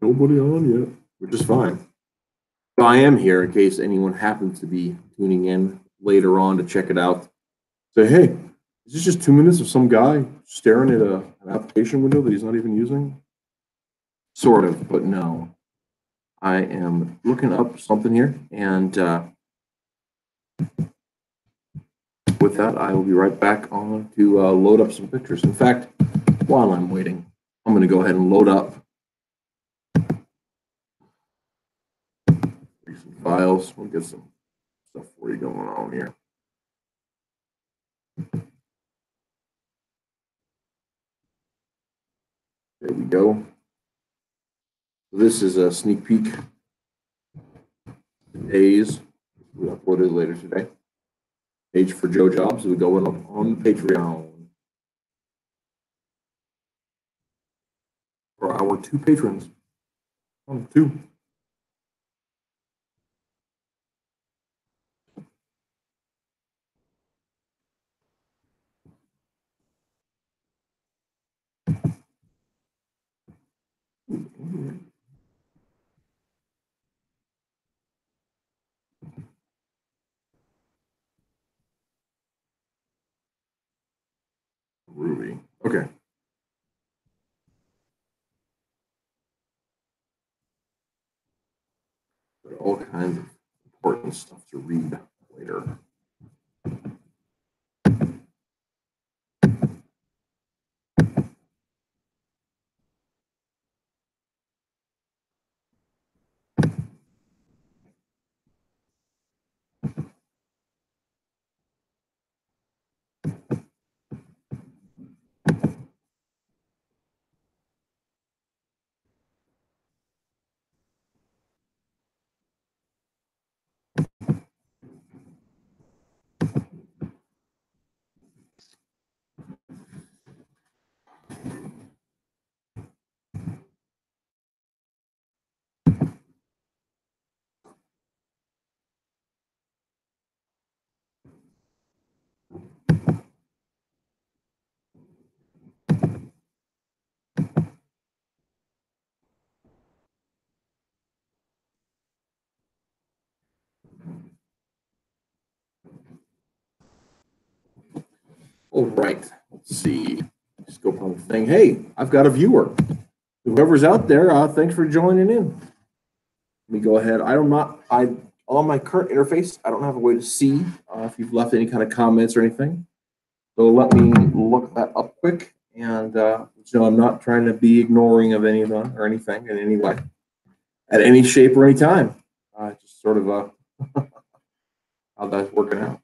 nobody on yet, which is fine. But I am here in case anyone happens to be tuning in later on to check it out. Say, hey, is this just 2 minutes of some guy staring at an application window that he's not even using? Sort of, but no. I am looking up something here, and with that, I will be right back on to load up some pictures. In fact, while I'm waiting, I'm going to go ahead and load up some files. We'll get some stuff for you going on here. There we go. This is a sneak peek. Days we uploaded later today. Page for Joe Jobs. We go on Patreon for our 2 patrons. 2. Ruby. Okay. But all kinds of important stuff to read later. All right, let's see. Just go on the thing. Hey, I've got a viewer. Whoever's out there, thanks for joining in. Let me go ahead. On my current interface, I don't have a way to see if you've left any kind of comments or anything. So let me look that up quick. And so I'm not trying to be ignoring of anyone or anything in any way, at any shape or any time. Just sort of how that's working out.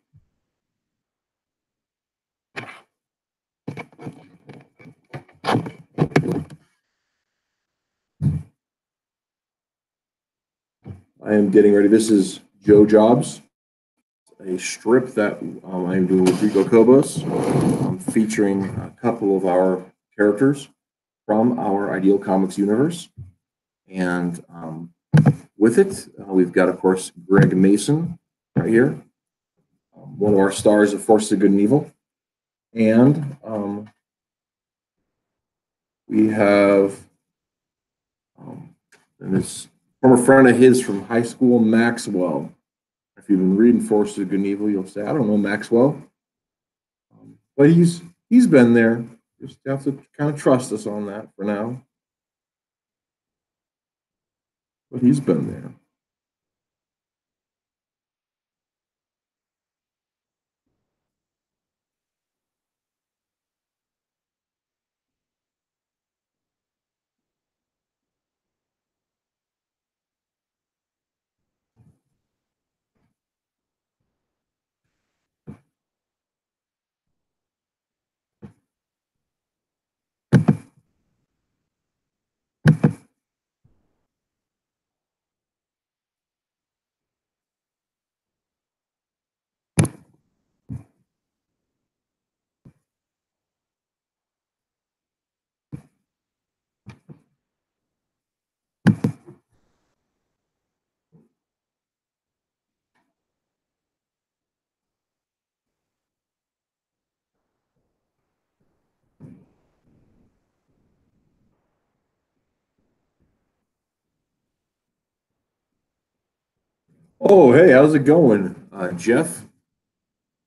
I am getting ready. This is Joe Jobs, a strip that I am doing with Rico Cobos, featuring a couple of our characters from our Ideal Comics universe. And with it, we've got, of course, Greg Mason right here, one of our stars of Forces of Good and Evil. And we have, and this from a friend of his from high school, Maxwell. If you've been reading Forces of Good and Evil, you'll say, I don't know Maxwell. But he's been there. Just have to kind of trust us on that for now. But he's been there. Oh, hey, how's it going, Jeff?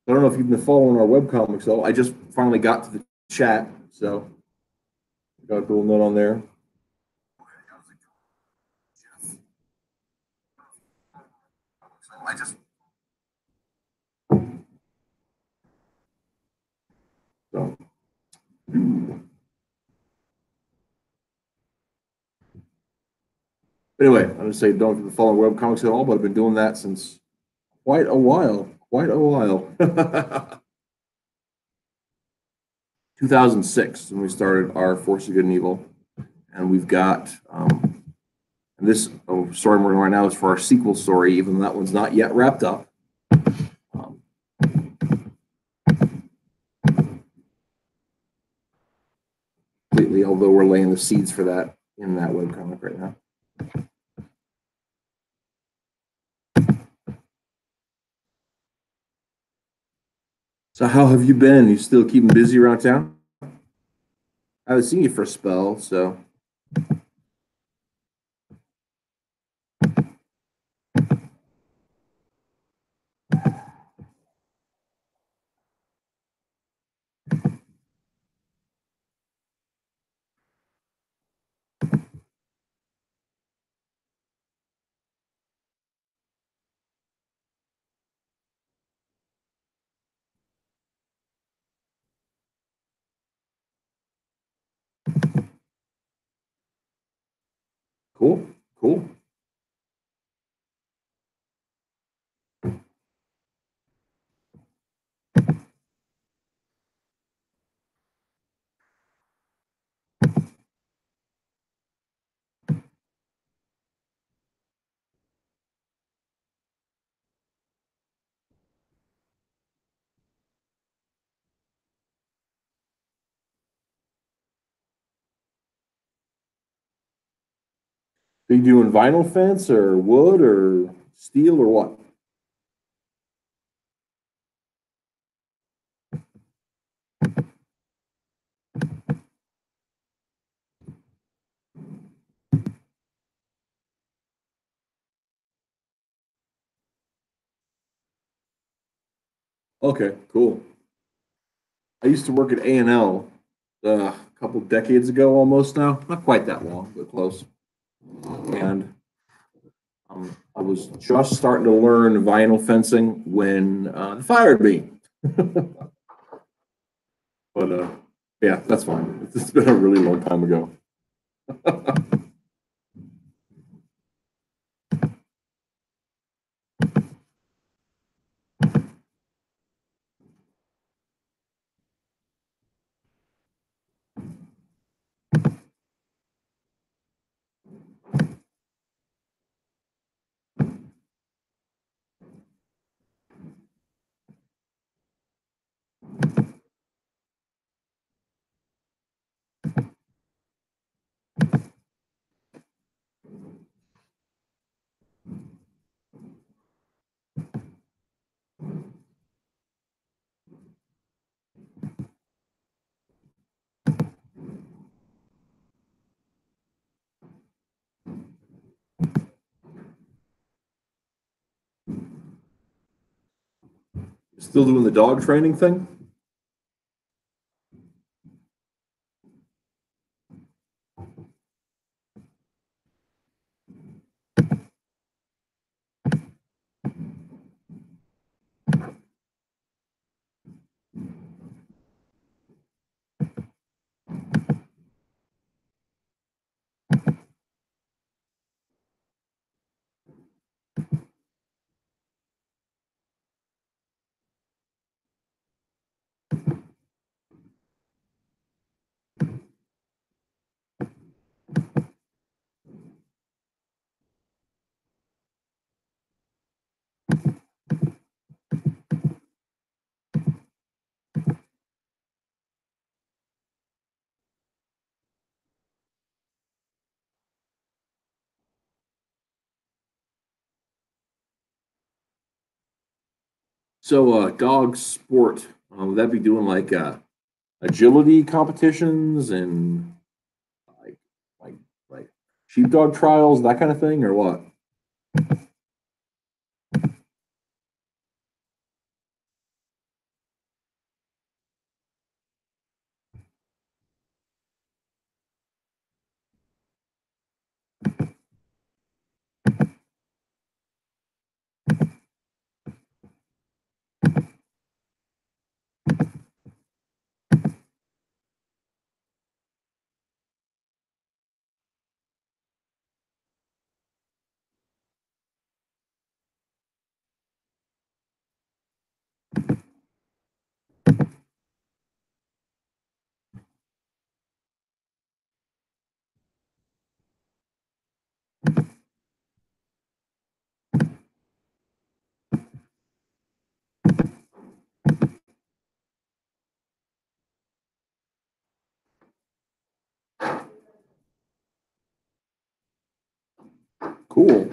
I don't know if you've been following our webcomics though. I just finally got to the chat, so got a little note on there. I just so anyway, I'm gonna say don't know if you've been following webcomics at all, but I've been doing that since quite a while. Quite a while. 2006 when we started our Force of Good and Evil, and we've got and this story I'm working right now is for our sequel story, even though that one's not yet wrapped up. Um, Completely, although we're laying the seeds for that in that webcomic right now. So how have you been? You still keeping busy around town? I haven't seen you for a spell, so cool, cool. Are you doing vinyl fence or wood or steel or what? Okay, cool. I used to work at A&L a couple decades ago, almost now. Not quite that long, but close. And I was just starting to learn vinyl fencing when they fired me. But yeah, that's fine. It's been a really long time ago. Still doing the dog training thing? So, dog sport, would that be doing like agility competitions and like like like sheepdog trials, that kind of thing, or what? cool.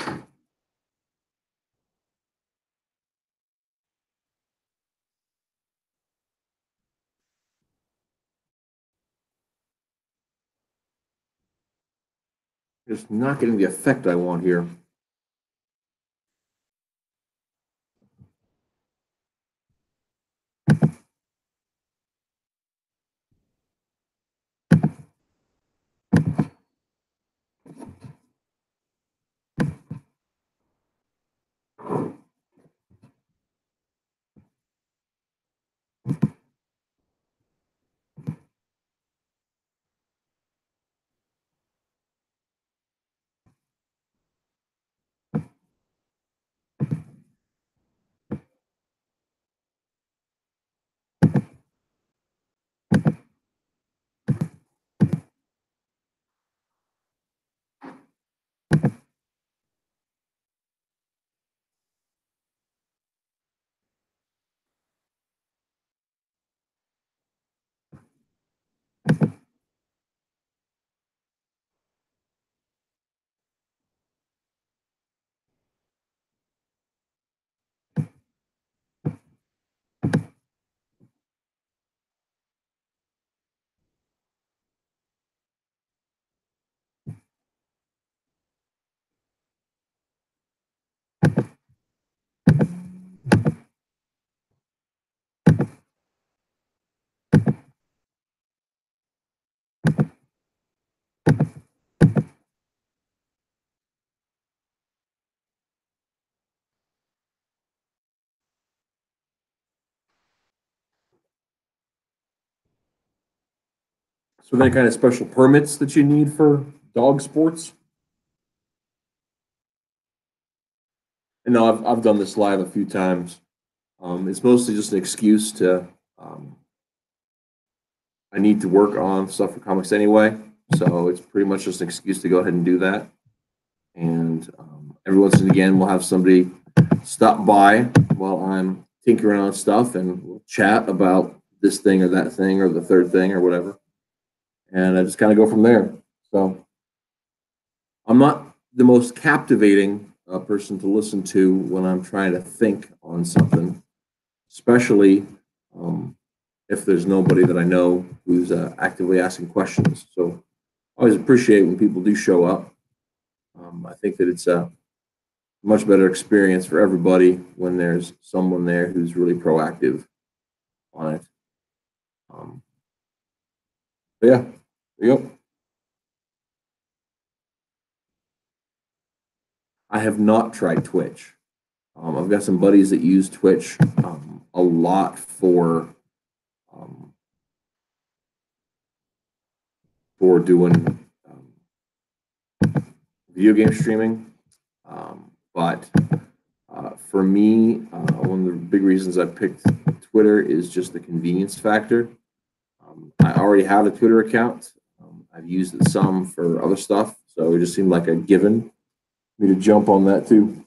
Just not getting the effect I want here. So any kind of special permits that you need for dog sports? And no, I've done this live a few times. It's mostly just an excuse to I need to work on stuff for comics anyway, so it's pretty much just an excuse to go ahead and do that. And every once and again, we'll have somebody stop by while I'm tinkering on stuff, and we'll chat about this thing or that thing or the third thing or whatever. And I just kind of go from there. So I'm not the most captivating person to listen to when I'm trying to think on something, especially if there's nobody that I know who's actively asking questions. So I always appreciate when people do show up. I think that it's a much better experience for everybody when there's someone there who's really proactive on it. But yeah, there you go. I have not tried Twitch. I've got some buddies that use Twitch a lot um, for doing video game streaming. But for me, one of the big reasons I picked Twitter is just the convenience factor. I already have a Twitter account. I've used it some for other stuff, so it just seemed like a given me to jump on that too.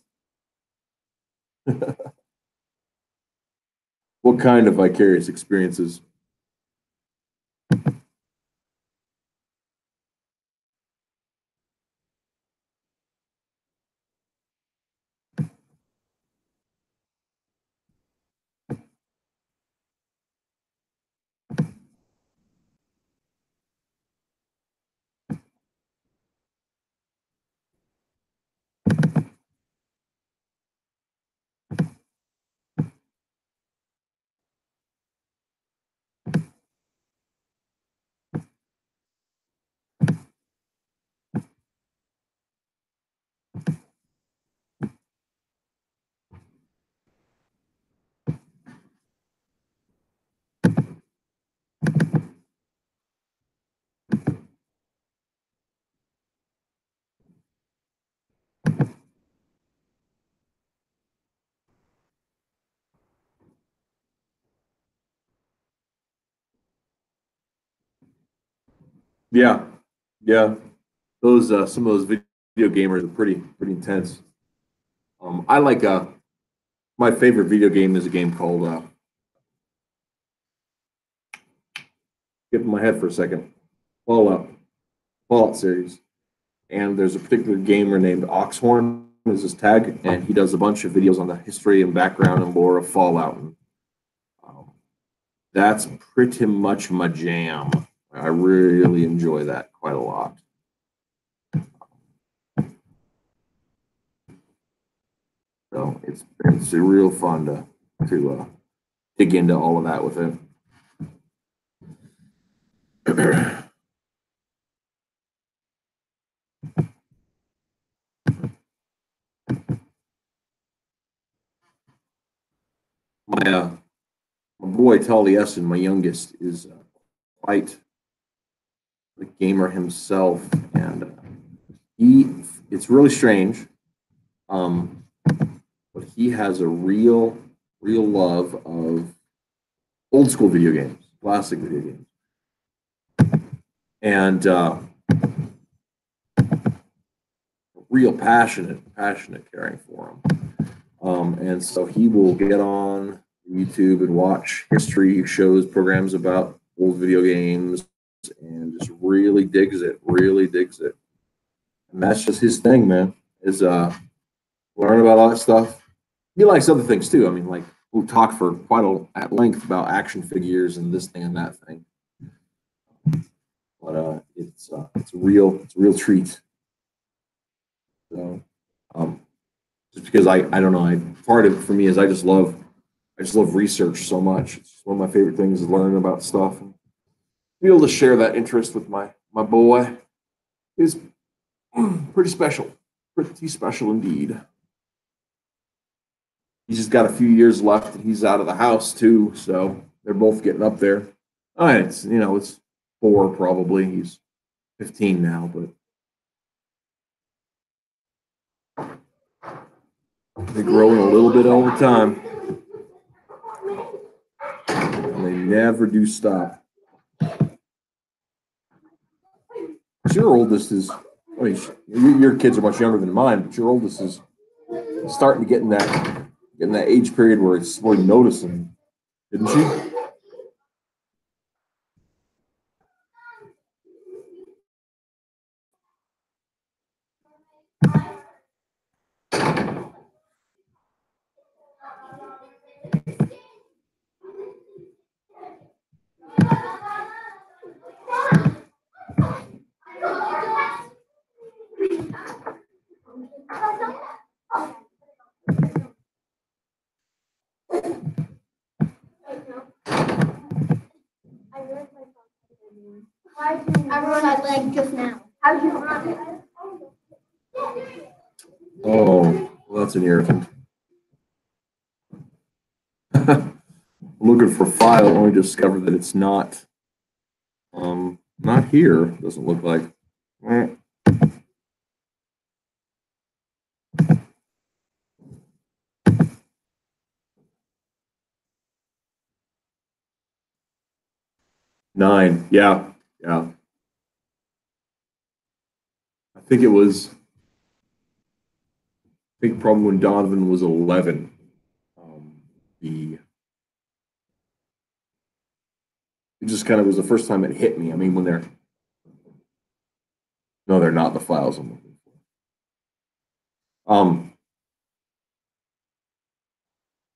What kind of vicarious experiences? Yeah, yeah. Those some of those video gamers are pretty intense. I like my favorite video game is a game called get in my head for a second. Fallout series. and there's a particular gamer named Oxhorn is his tag, and he does a bunch of videos on the history and background and lore of Fallout. And that's pretty much my jam. I really enjoy that quite a lot. So it's real fun to dig into all of that with it. My boy Taliesin, my youngest, is quite the gamer himself, and it's really strange, but he has a real love of old school video games, classic video games, and real passionate caring for him. And so he will get on YouTube and watch history shows, programs about old video games, and just really digs it. And that's just his thing, man, is learn about all that stuff. He likes other things too. I mean, like, we'll talk for at length about action figures and this thing and that thing. But it's a real treat. So just because I don't know, part of it for me is I just love research so much. It's one of my favorite things is learning about stuff, and be able to share that interest with my boy is pretty special indeed. He's just got a few years left, and he's out of the house too, so they're both getting up there. It's 4 probably. He's 15 now, but they're growing a little bit over time, and they never do stop. Your oldest is, I mean, your kids are much younger than mine, but your oldest is starting to get in that age period where it's really noticing, isn't she? I ruined my leg just now. How'd you run it? Oh, well, that's an irritant. Looking for file, only discovered that it's not here. Doesn't look like. Nine, yeah. I think probably when Donovan was 11. It just kind of was the first time it hit me. I mean, they're not the files I'm looking for. I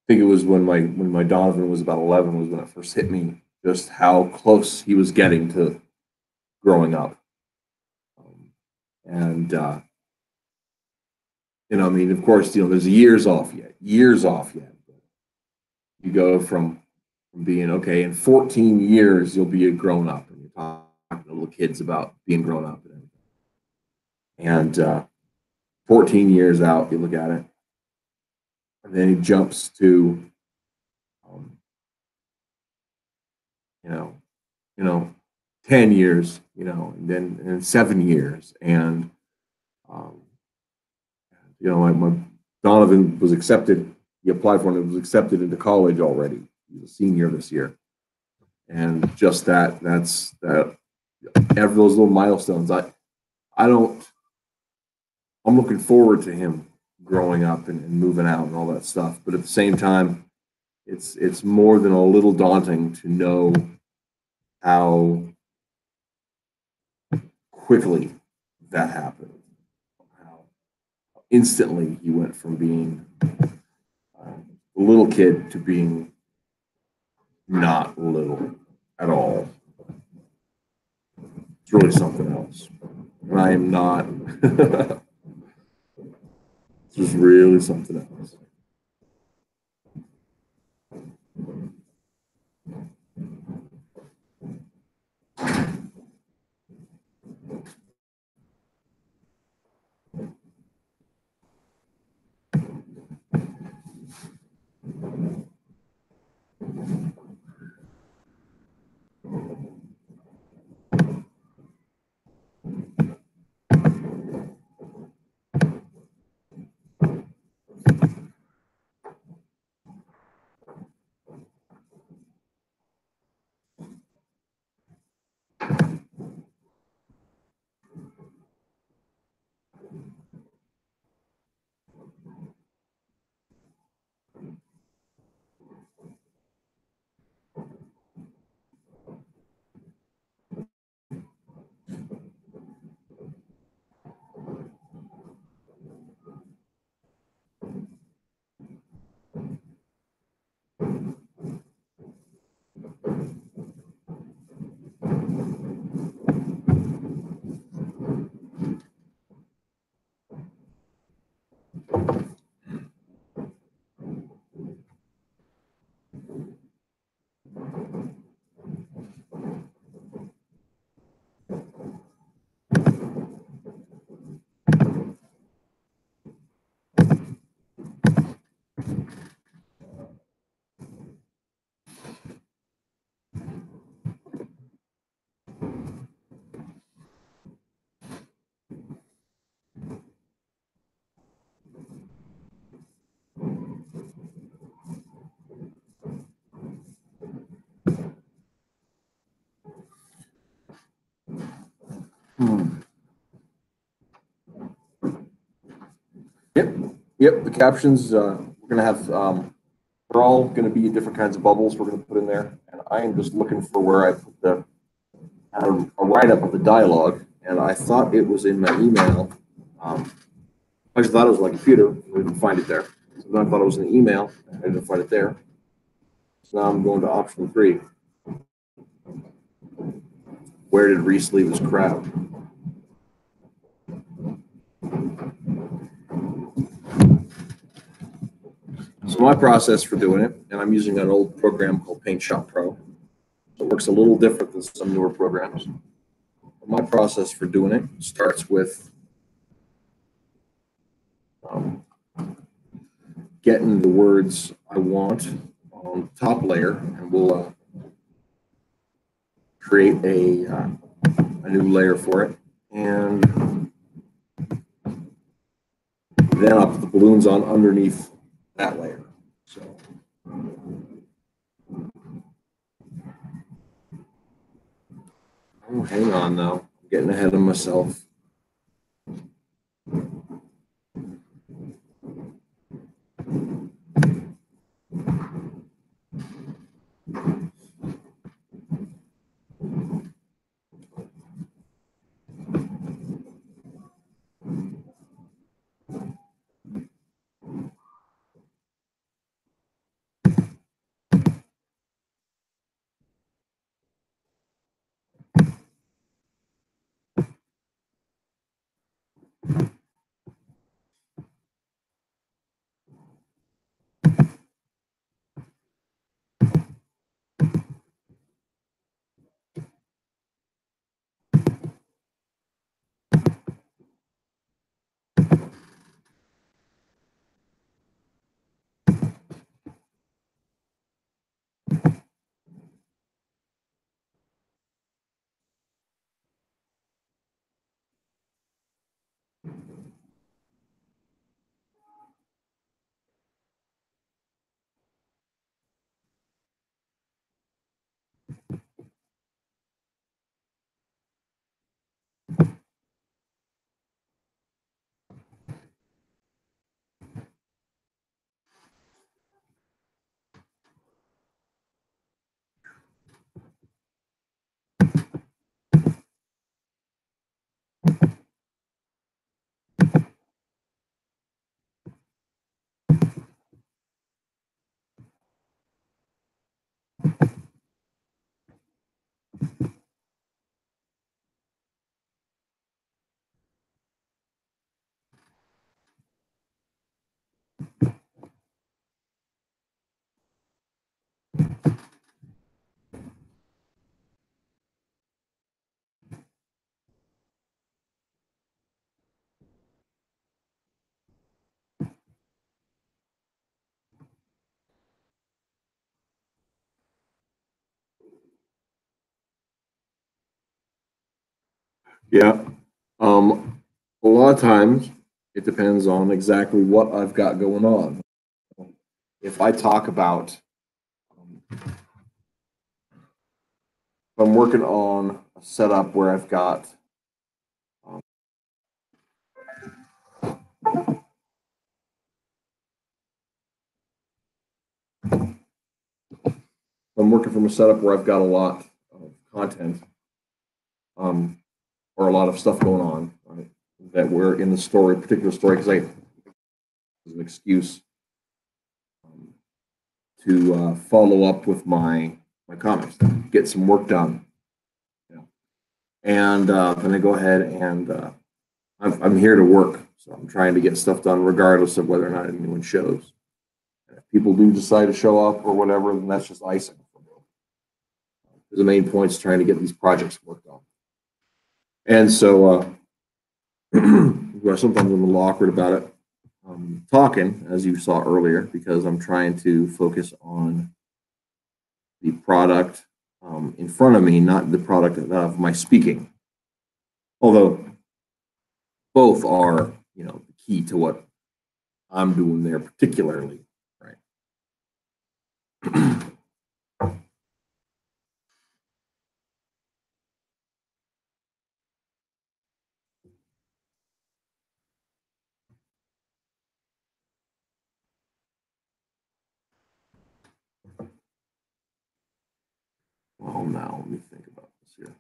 think it was when my Donovan was about 11 was when it first hit me, just how close he was getting to growing up. And I mean, of course, there's years off yet. But you go from being, okay, in 14 years, you'll be a grown up, and you're talking to little kids about being grown up and everything. And 14 years out, you look at it, and then he jumps to, 10 years, and then 7 years. And, my Donovan was accepted. He applied for it and was accepted into college already. He's a senior this year. And just that's every those little milestones. I'm looking forward to him growing up and moving out and all that stuff. But at the same time, it's more than a little daunting to know how quickly that happened. instantly he went from being a little kid to being not little at all. It's really something else. And I am not. It's just really something else. Yep. The captions we're gonna have. They're all gonna be different kinds of bubbles we're gonna put in there, and I am just looking for where I put the a write up of the dialogue, and I thought it was in my email. I just thought it was on my computer. I didn't find it there. So then I thought it was in the email. I didn't find it there. So now I'm going to option 3. Where did Rhys leave his crowd? So my process for doing it, and I'm using an old program called Paint Shop Pro. So it works a little different than some newer programs. My process for doing it starts with getting the words I want on the top layer, and we'll create a new layer for it. And then I'll put the balloons on underneath that layer. So oh, hang on now. I'm getting ahead of myself. Yeah. A lot of times it depends on exactly what I've got going on. If I talk about, if I'm working on a setup where I've got I'm working from a setup where I've got a lot of content, or a lot of stuff going on, right, that we're in the story, particular story, because I as an excuse to follow up with my comics, get some work done, you know. And then I go ahead and I'm here to work, so I'm trying to get stuff done regardless of whether or not anyone shows. And if people do decide to show up or whatever, then that's just icing for me. The main point is trying to get these projects worked on. And so sometimes I'm a little awkward about it. Talking, as you saw earlier, because I'm trying to focus on the product in front of me, not the product of my speaking. Although both are, the key to what I'm doing there particularly, right? Well, now let me think about this here.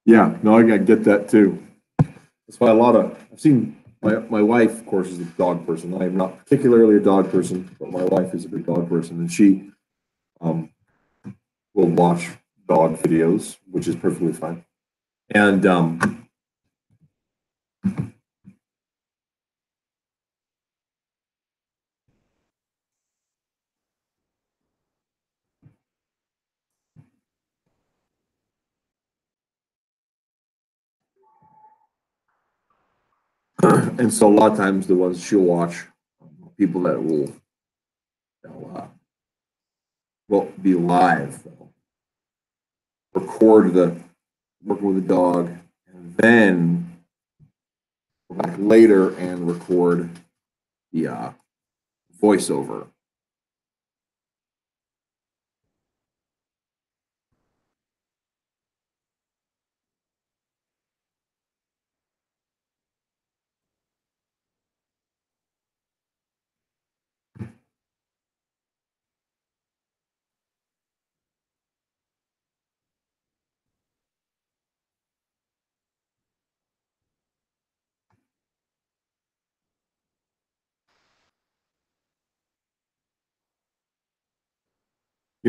Yeah, no, I get that too. That's why I've seen my wife, of course, is a dog person. I am not particularly a dog person, but my wife is a big dog person, and she um, will watch dog videos, which is perfectly fine. And and so a lot of times the ones she'll watch, people that will be live, they'll record the working with the dog, and then go back later and record the voiceover.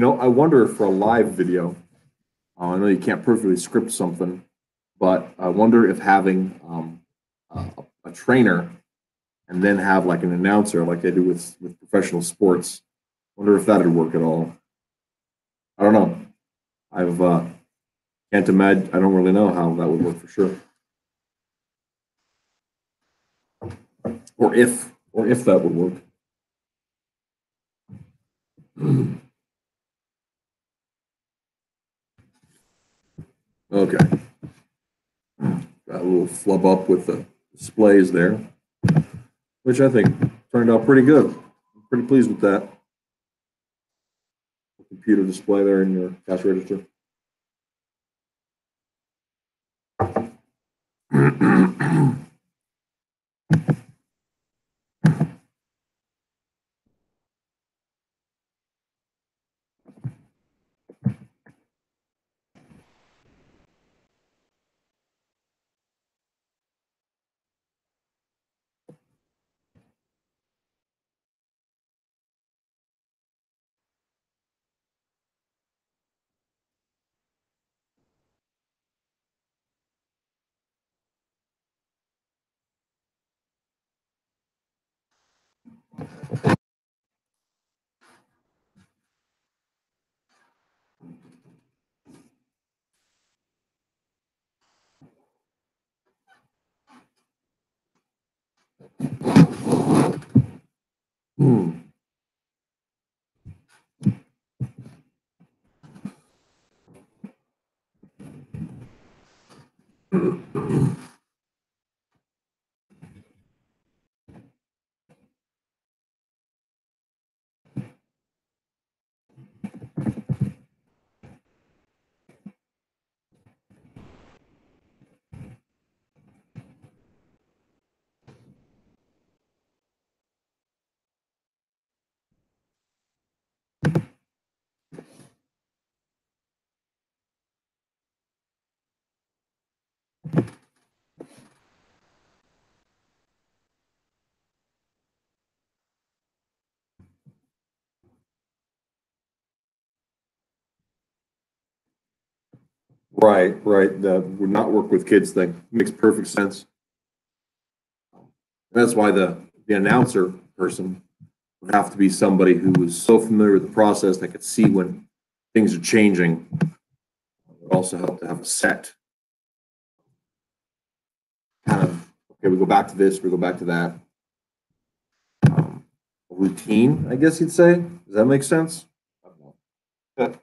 I wonder if for a live video, I know you can't perfectly script something, but I wonder if having a trainer and then have like an announcer, like they do with professional sports, wonder if that'd work at all. I don't know. I've can't imagine. I don't really know how that would work for sure, or if that would work. Okay, got a little flub up with the displays there, which I think turned out pretty good. I'm pretty pleased with that. The computer display there in your cash register. Hmm. Right, right. The would not work with kids thing makes perfect sense. That's why the announcer person would have to be somebody who was so familiar with the process that could see when things are changing. It would also help to have a set kind of, okay, we go back to this, we go back to that. Routine, I guess you'd say. Does that make sense? I don't know. Yeah.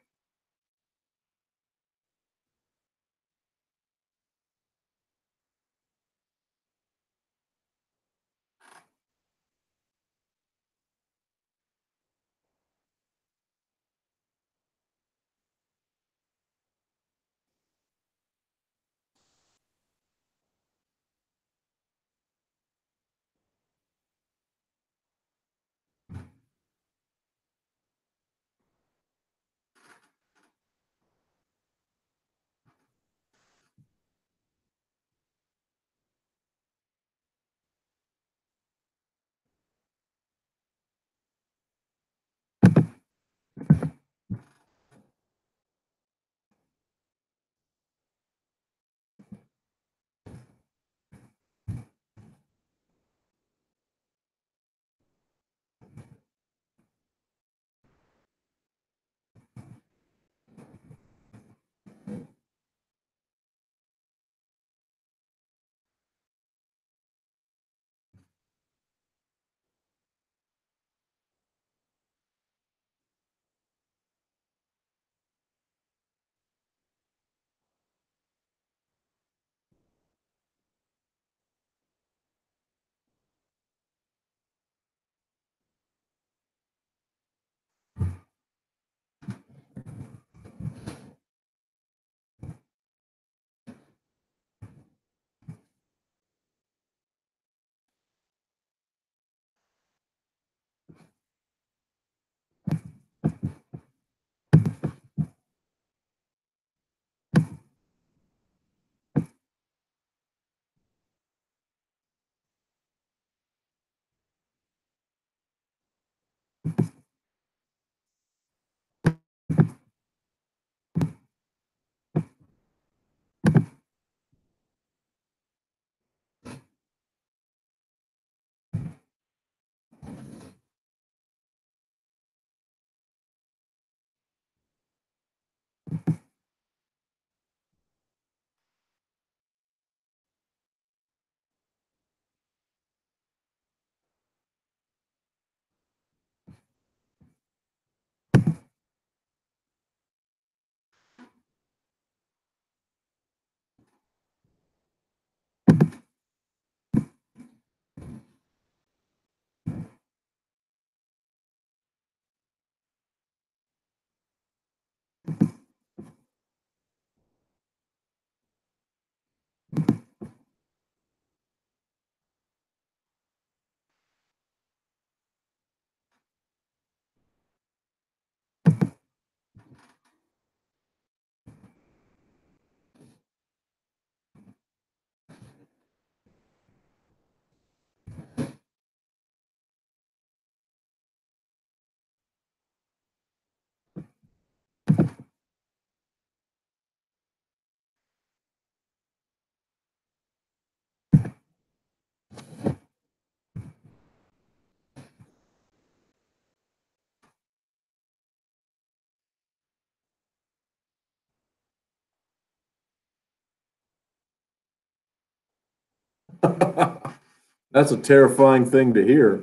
That's a terrifying thing to hear.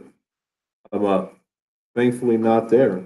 I'm thankfully not there.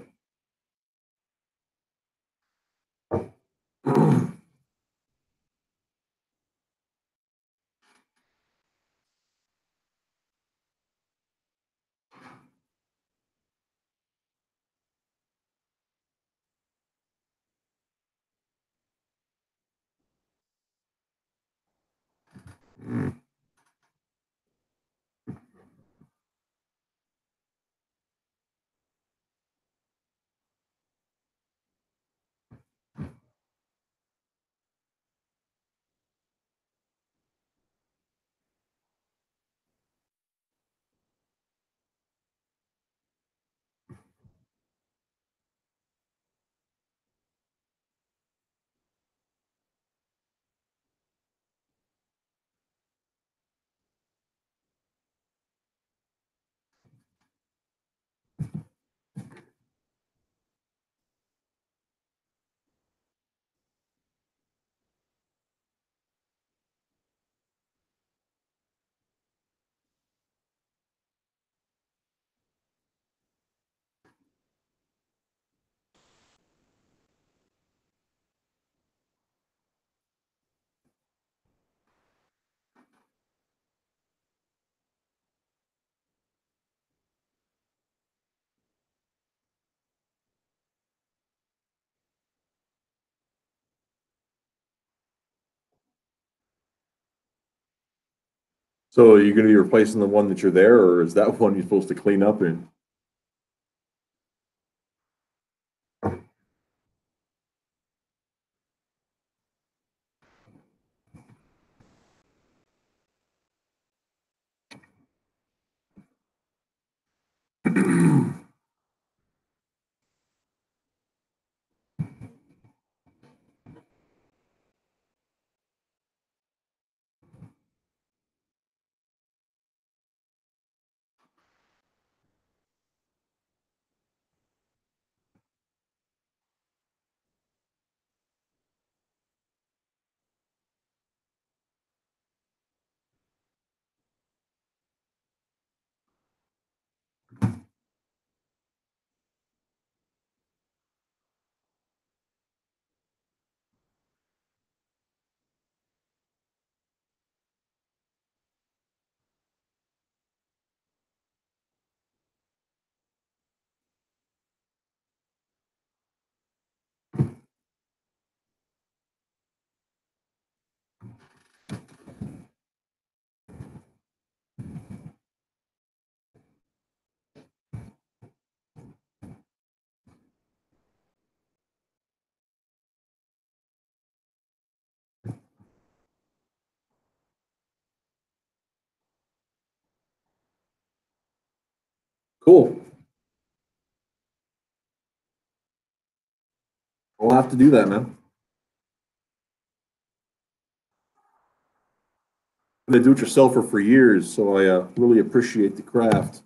So are you going to be replacing the one that you're there, or is that one you're supposed to clean up in? Cool. We'll have to do that, man. I've been a do-it-yourselfer for years, so I really appreciate the craft.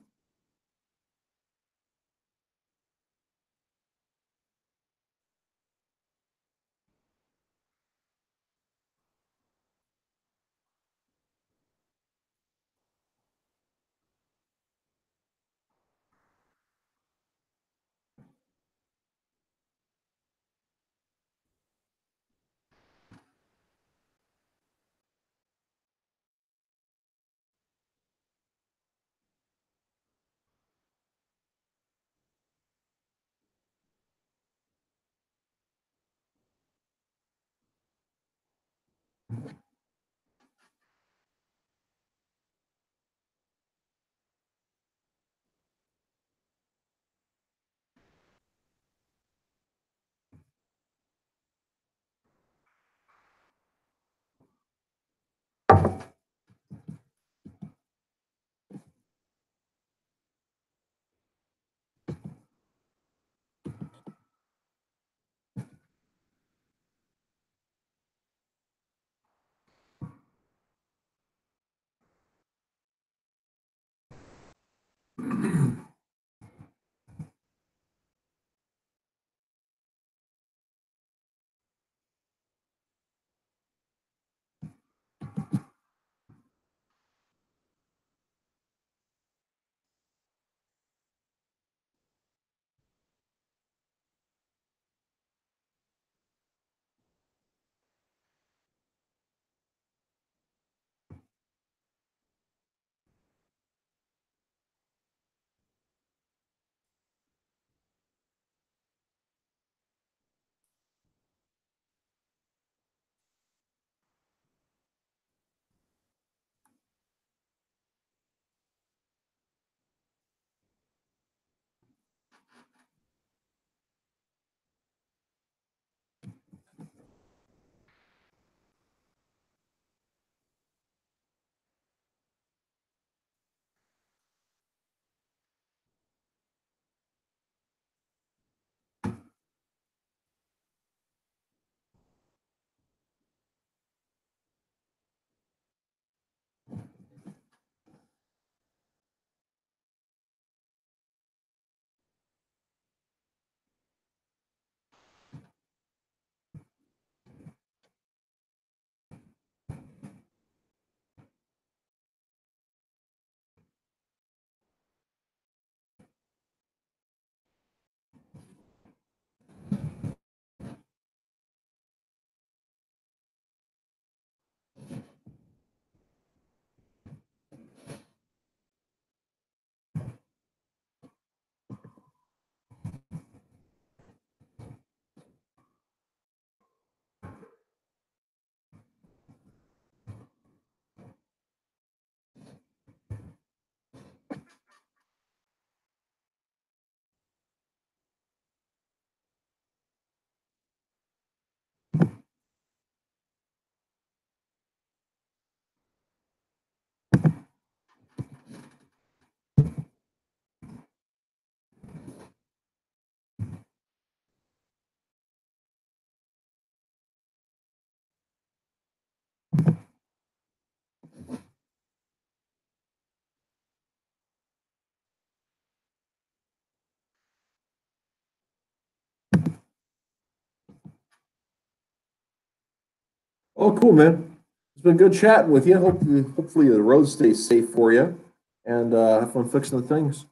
Oh, cool, man. It's been good chatting with you. Hopefully the road stays safe for you, and have fun fixing the things.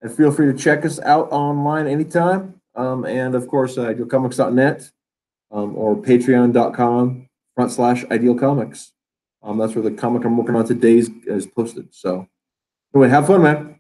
And feel free to check us out online anytime. And of course, idealcomics.net or patreon.com/idealcomics. That's where the comic I'm working on today is posted. So, anyway, have fun, man.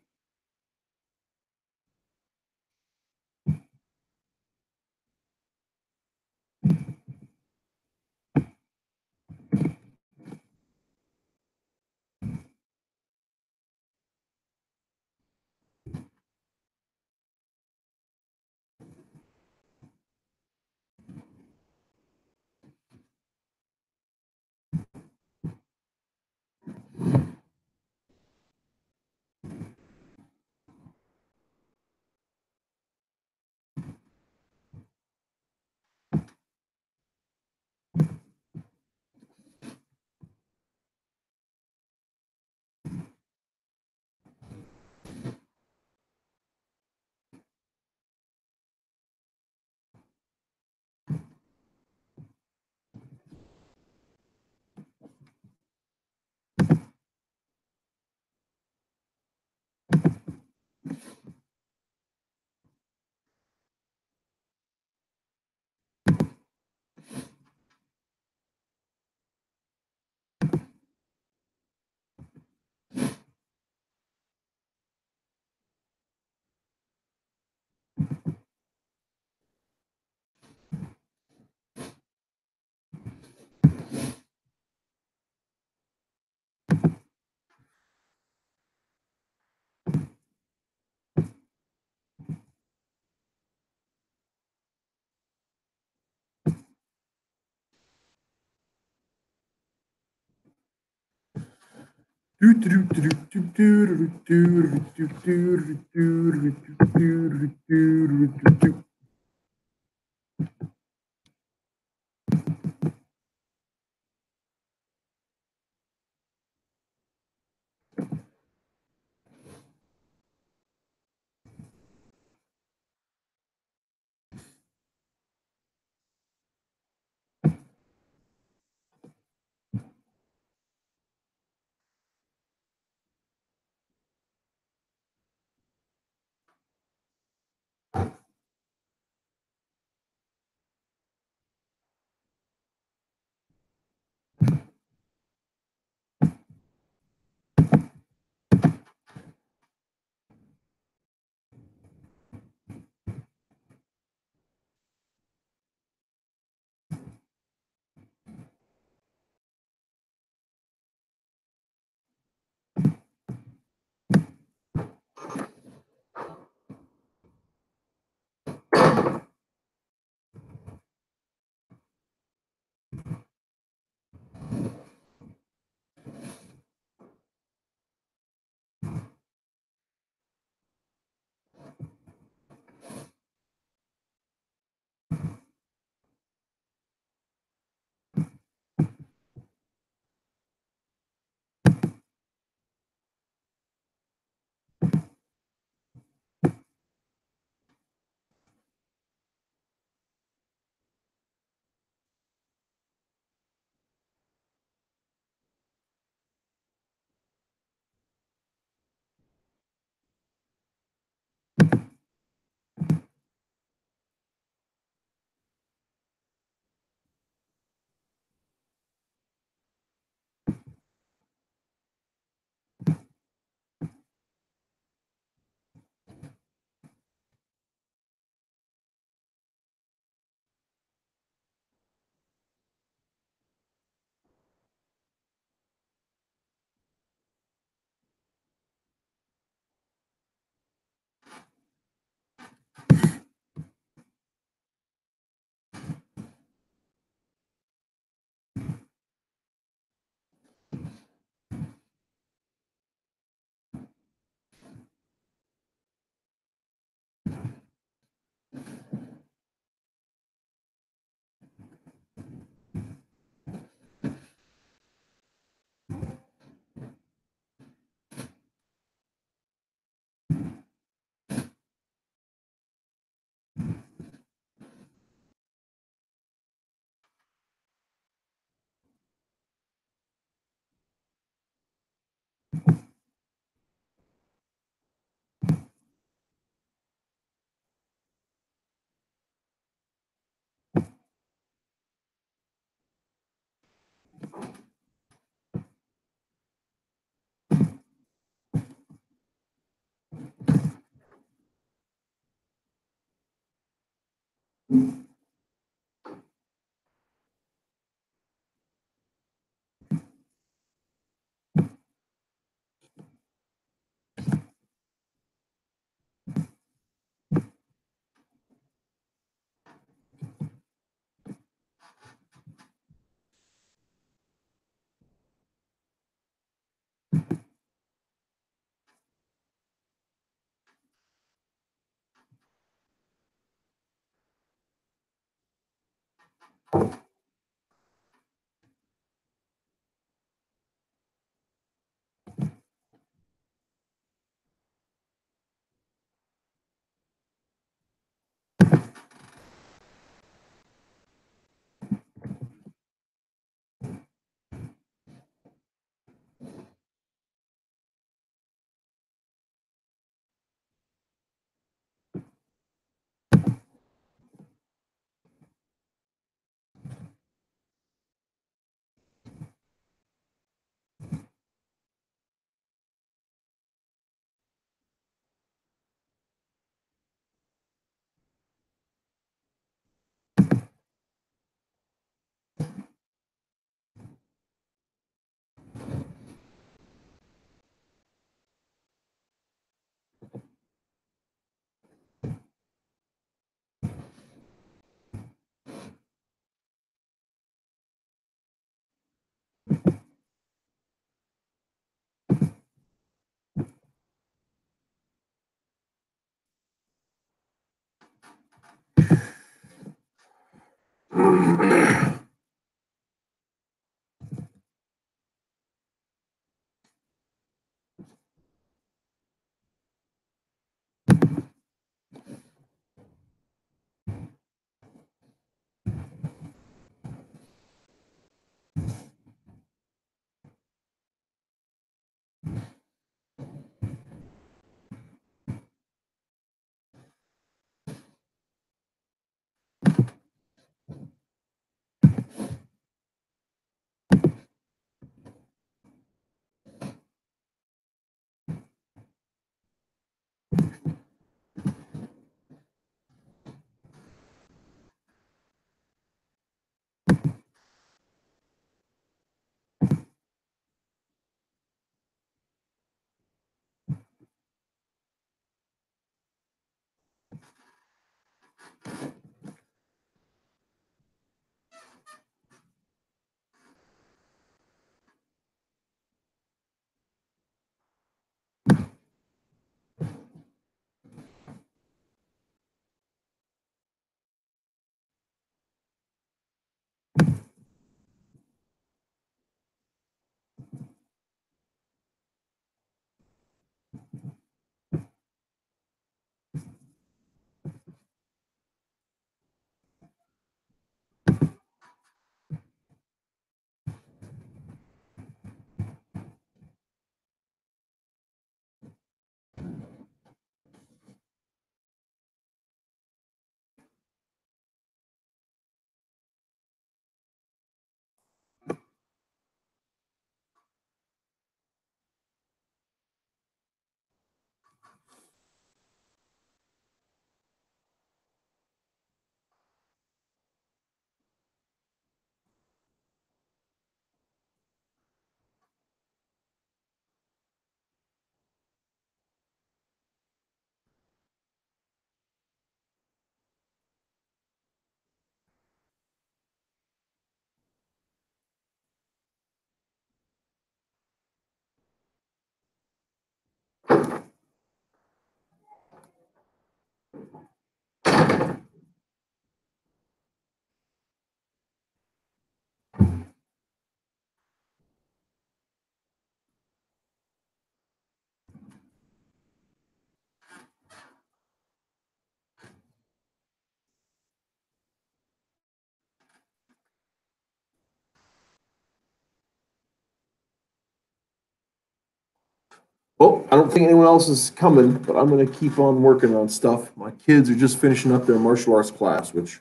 Well, I don't think anyone else is coming, but I'm going to keep on working on stuff. My kids are just finishing up their martial arts class, which,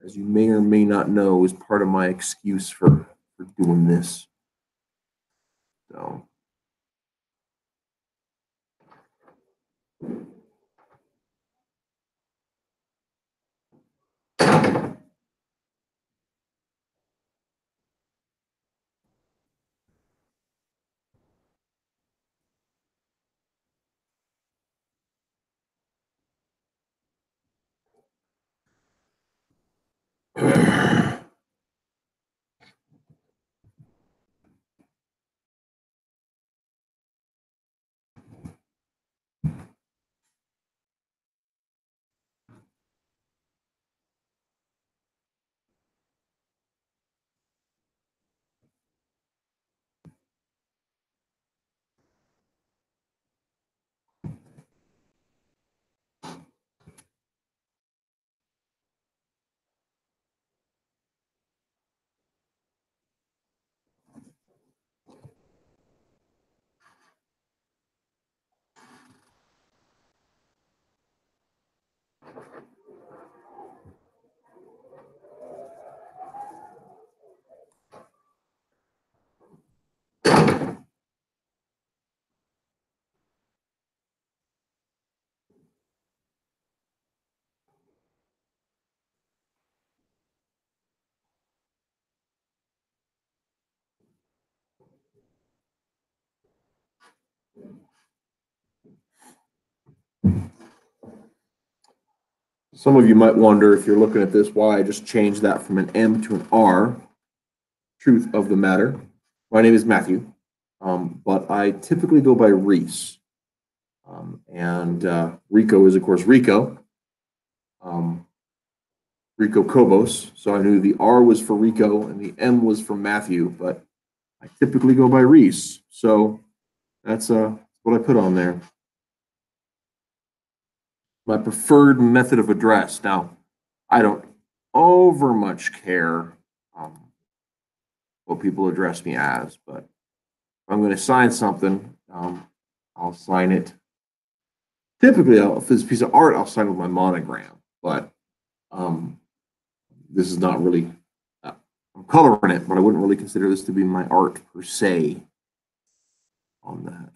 as you may or may not know, is part of my excuse for doing this. So, Some of you might wonder if you're looking at this why I just changed that from an M to an R. Truth of the matter. My name is Matthew, but I typically go by Rhys. And Rico is, of course, Rico. Rico Cobos. So I knew the R was for Rico and the M was for Matthew, but I typically go by Rhys. So that's what I put on there. My preferred method of address. Now, I don't over much care what people address me as, but if I'm going to sign something, I'll sign it. Typically, if it's a piece of art, I'll sign with my monogram, but this is not really, I'm coloring it, but I wouldn't really consider this to be my art per se on that.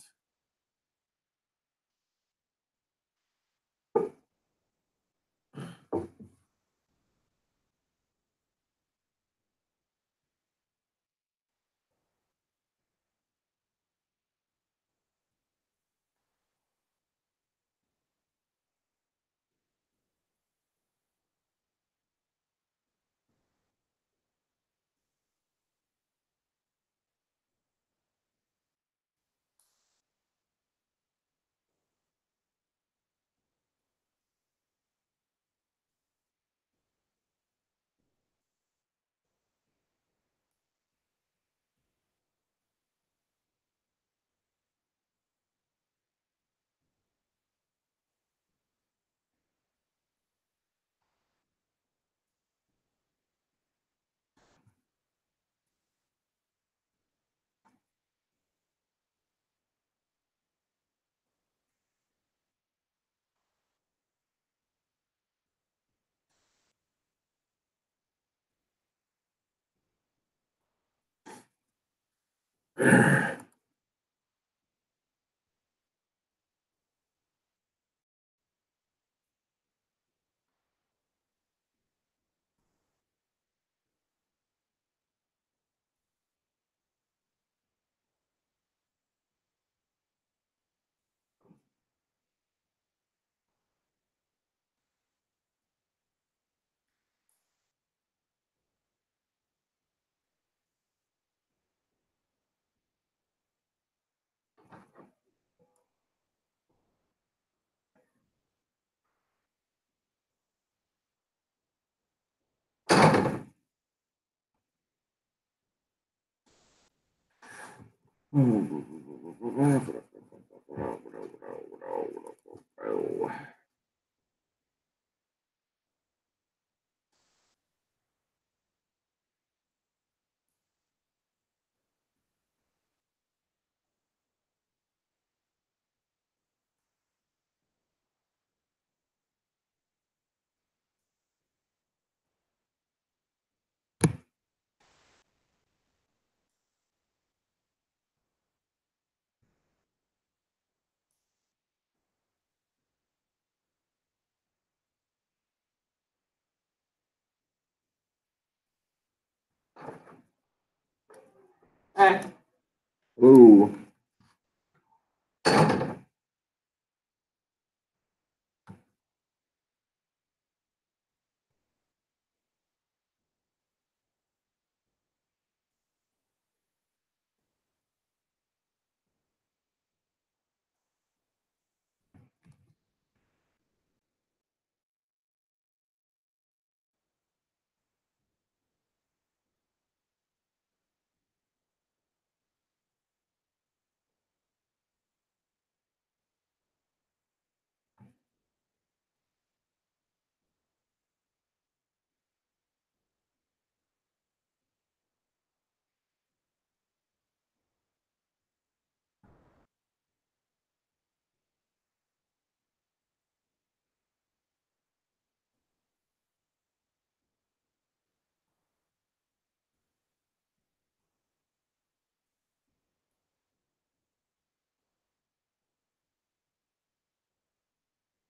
Ooh.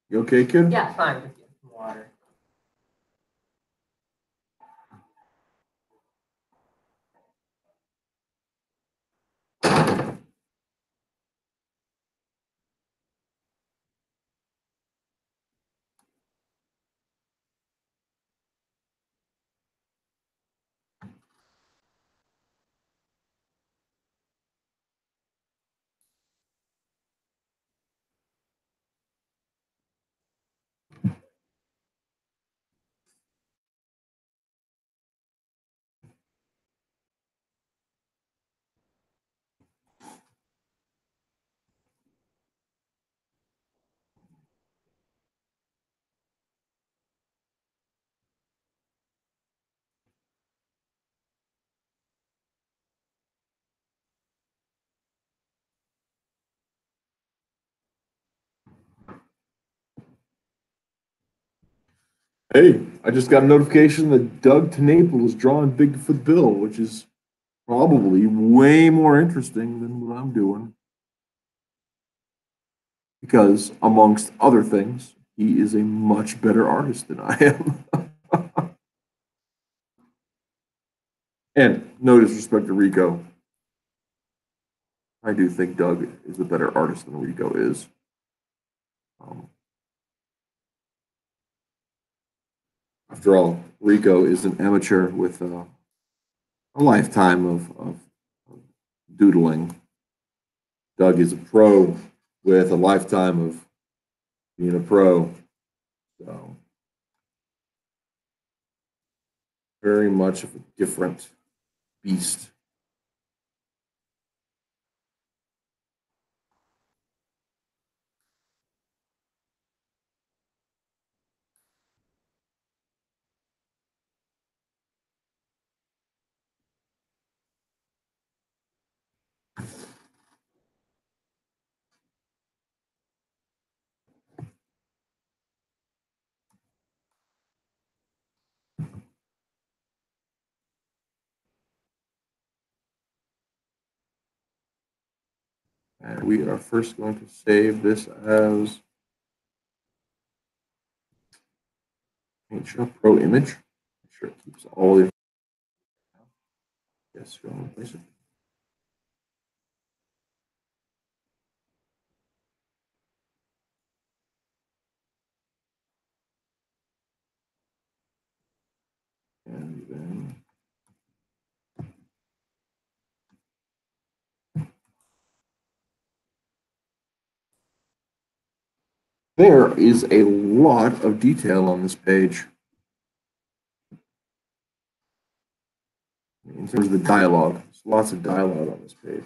You okay, kid? Yeah, fine. Just get some water. Hey, I just got a notification that Doug TeNapel is drawing Bigfoot Bill, which is probably way more interesting than what I'm doing. Because, amongst other things, he is a much better artist than I am. And no disrespect to Rico, I do think Doug is a better artist than Rico is. Um, After all, Rico is an amateur with a lifetime of doodling. Doug is a pro with a lifetime of being a pro. So, very much of a different beast. And we are first going to save this as Paint Pro image. Make sure it keeps all the. Yes, go and place it. And then there is a lot of detail on this page in terms of the dialogue. There's lots of dialogue on this page.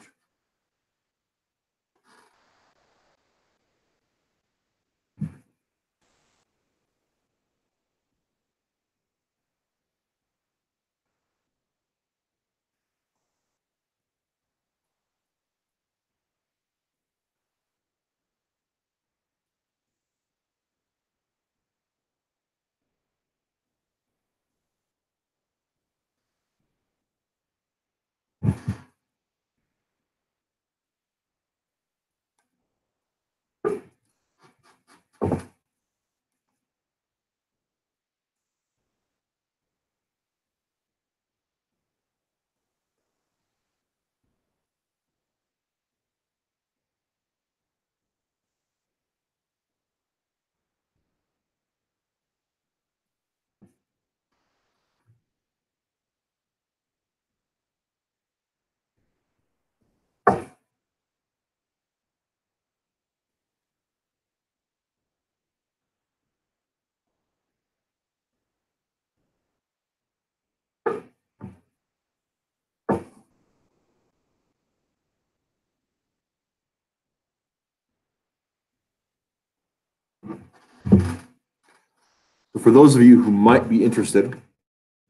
So for those of you who might be interested,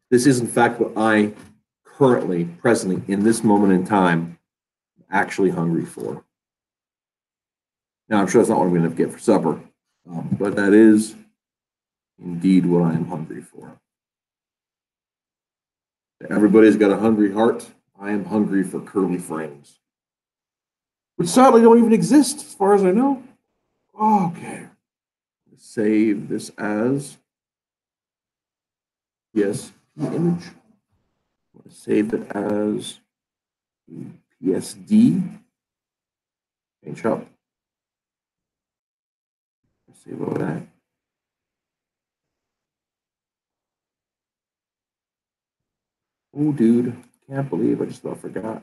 this is in fact what I currently, presently, in this moment in time, actually hungry for. Now, I'm sure that's not what I'm going to get for supper, but that is indeed what I am hungry for. Everybody's got a hungry heart. I am hungry for curly frames, which sadly don't even exist as far as I know. Okay. Save this as yes, image. I'm going to save it as PSD. Paint shop. Save all that. Oh, dude, can't believe I just about forgot.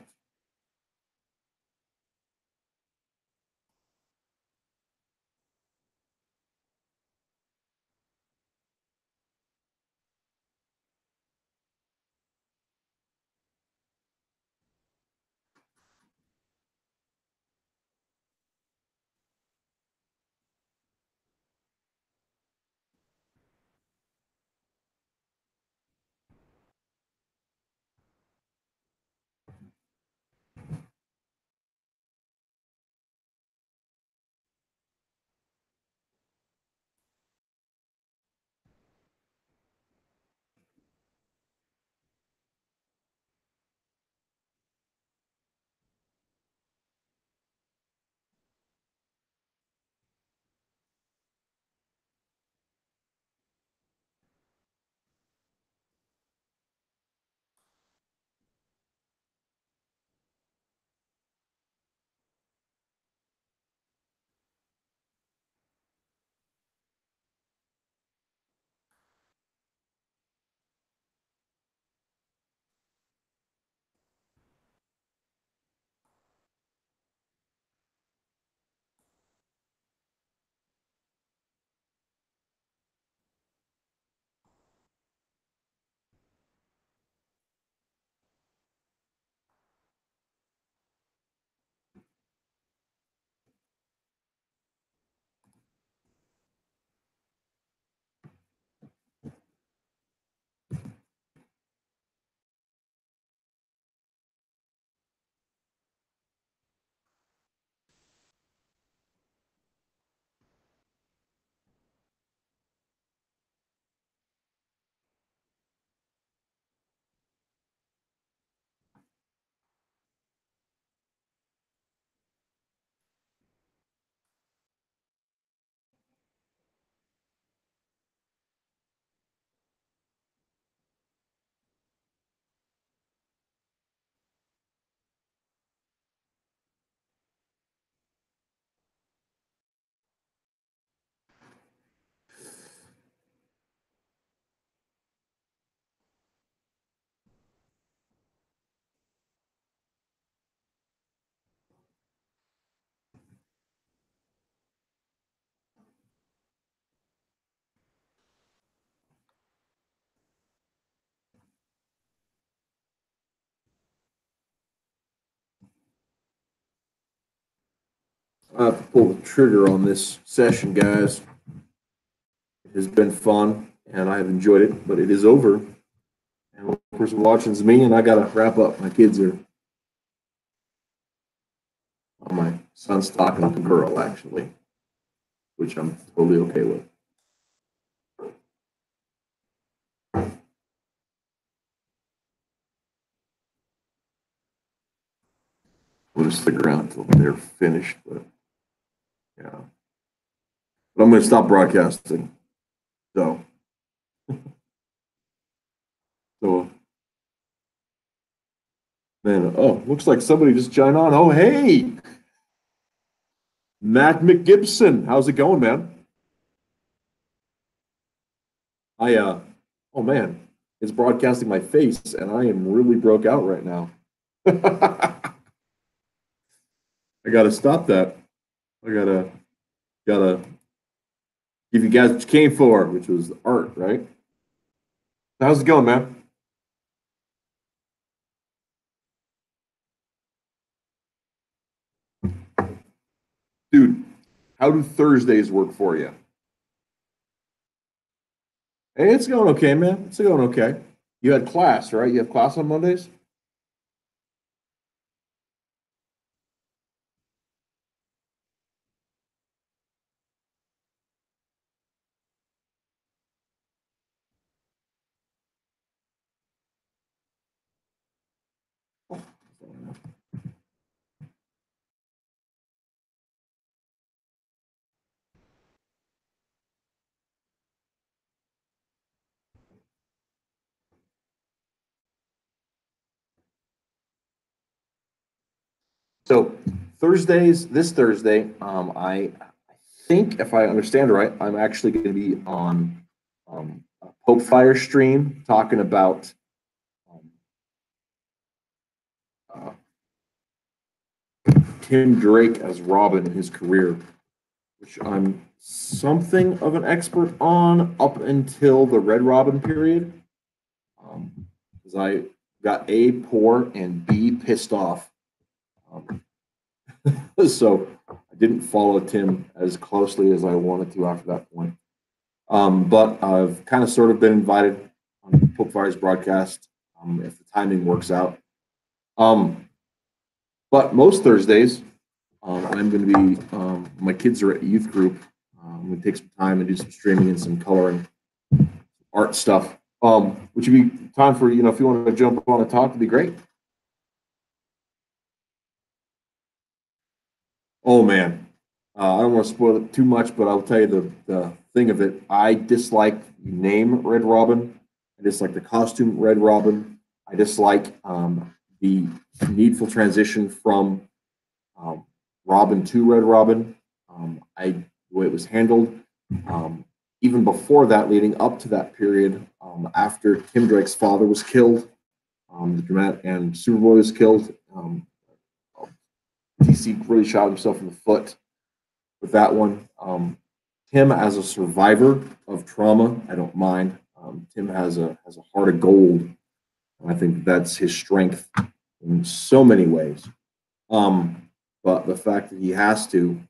I have to pull the trigger on this session, guys. It has been fun, and I have enjoyed it, but it is over. And the person watching is me, and I got to wrap up. My kids are. My son's talking to a girl, actually, which I'm totally okay with. We'll just stick around until they're finished, but yeah. But I'm going to stop broadcasting. So, man, oh, looks like somebody just joined on. Oh, hey, Matt McGibson. How's it going, man? Oh man, it's broadcasting my face, and I am really broke out right now. I got to stop that. I gotta give you guys what you came for, which was art, right? How's it going, man? Dude, how do Thursdays work for you? Hey, it's going okay, man. It's going okay. You had class, right? You have class on Mondays? So Thursdays, this Thursday, I think if I understand it right, I'm actually going to be on a Pope Fire stream talking about um, uh, Tim Drake as Robin in his career, which I'm something of an expert on up until the Red Robin period, because I got A, poor, and B, pissed off. Um, so I didn't follow Tim as closely as I wanted to after that point. But I've kind of sort of been invited on Pope Fire's broadcast if the timing works out. But most Thursdays, I'm going to be, my kids are at youth group. I'm going to take some time and do some streaming and some coloring art stuff. Which would be time for, if you want to jump on and talk, it'd be great. Oh, man. I don't want to spoil it too much, but I'll tell you the thing of it. I dislike the name Red Robin. I dislike the costume Red Robin. I dislike the needful transition from um, Robin to Red Robin. The way it was handled. Um, Even before that, leading up to that period, after Tim Drake's father was killed, the dramatic and Superboy was killed. DC really shot himself in the foot with that one. Tim as a survivor of trauma, I don't mind. Tim has a heart of gold, and I think that's his strength in so many ways. But the fact that he has to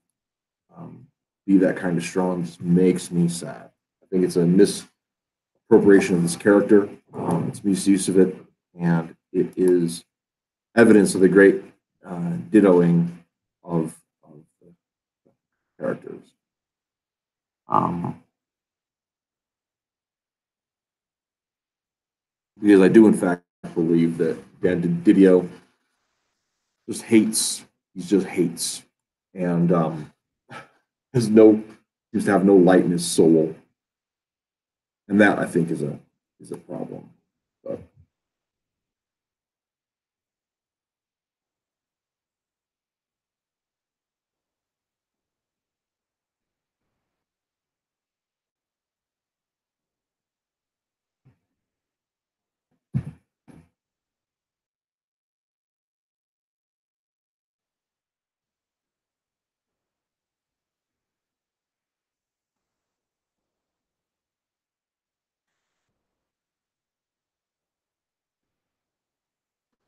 um, be that kind of strong just makes me sad. I think it's a misappropriation of this character. It's misuse of it, and it is evidence of the great dittoing of the characters. Um, because I do, in fact, believe that Dan Didio just hates. He just hates, and has no seems to have no light in his soul, and that I think is a problem. But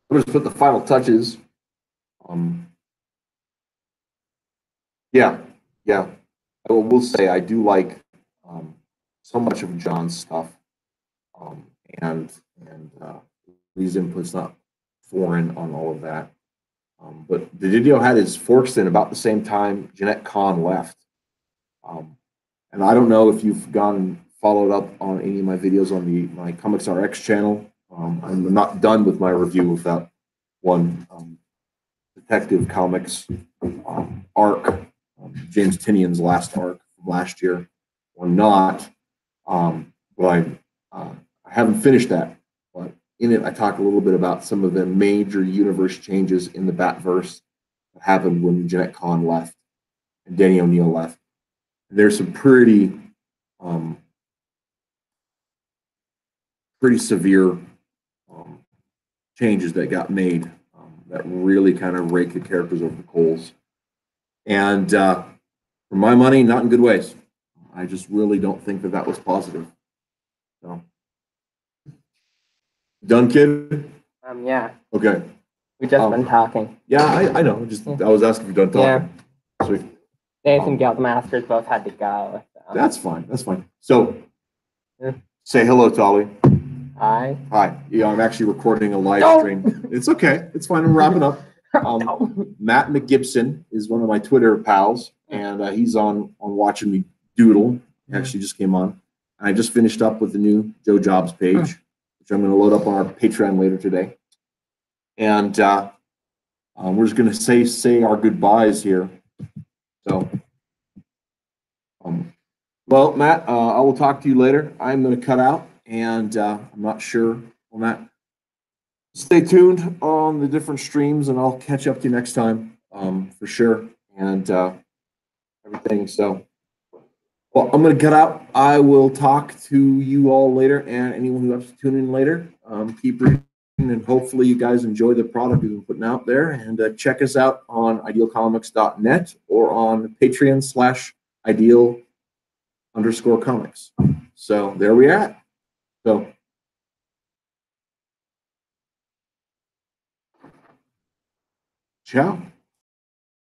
I'm going to put the final touches. Um, Yeah, yeah. I will say I do like so much of John's stuff, um, and his input's not foreign on all of that. But the video had his forks in about the same time Jeanette Kahn left. And I don't know if you've gone and followed up on any of my videos on my Comics RX channel. I'm not done with my review of that one Detective Comics arc, James Tinian's last arc from last year, or not. But I haven't finished that. But in it, I talk a little bit about some of the major universe changes in the Batverse that happened when Jeanette Kahn left and Danny O'Neill left. And there's some um, pretty severe changes that got made that really kind of raked the characters over the coals. And for my money, not in good ways. I just really don't think that that was positive. So, done, kid? Yeah. Okay. We just been talking. Yeah, I know. Just I was asking if you're done talking. Yeah. Sweet. Dave and Guildmasters both had to go. So. That's fine. That's fine. So, Yeah. say hello, Tolly. Hi. Hi. Yeah, I'm actually recording a live No. stream. It's okay. It's fine. I'm wrapping up. Matt McGibson is one of my Twitter pals, and he's on watching me doodle. He actually just came on. And I just finished up with the new Joe Jobs page, which I'm going to load up on our Patreon later today. And we're just going to say our goodbyes here. So, well, Matt, I will talk to you later. I'm going to cut out, and I'm not sure on that. Stay tuned on the different streams, and I'll catch up to you next time for sure, and everything. So, well, I'm going to cut out. I will talk to you all later, and anyone who has to tune in later, keep reading, and hopefully you guys enjoy the product we've been putting out there. And check us out on idealcomics.net or on Patreon/ideal_comics. So there we are. So. Ciao.